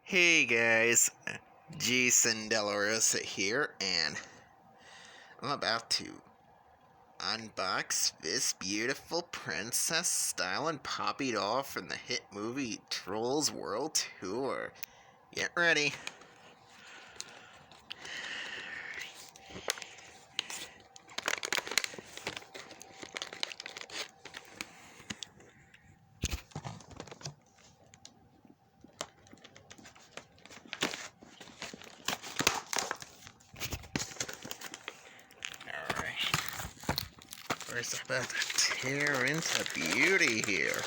Hey guys, Jason Delarosa here, and I'm about to unbox this beautiful Princess Stylin Poppy doll from the hit movie Trolls World Tour. Get ready. Alright, we're about to tear into beauty here.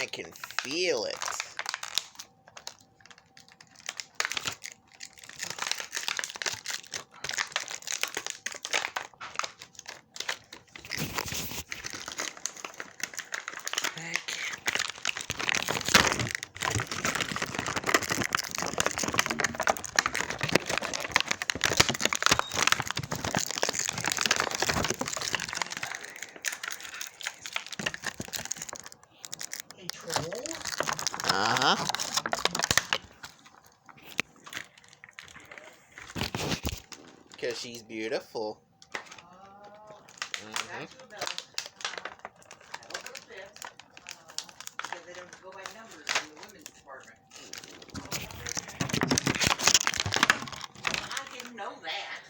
I can feel it. Uh-huh. Because she's beautiful. They don't go by numbers in the women's department. I didn't know that.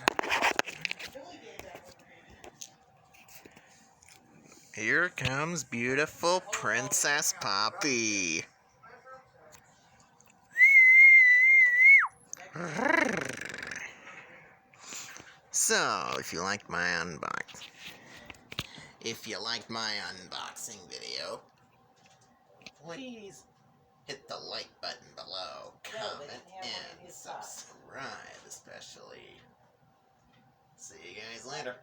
Here comes beautiful Princess Poppy. So, if you liked my unboxing video, please hit the like button below, comment, and subscribe especially. See you guys later.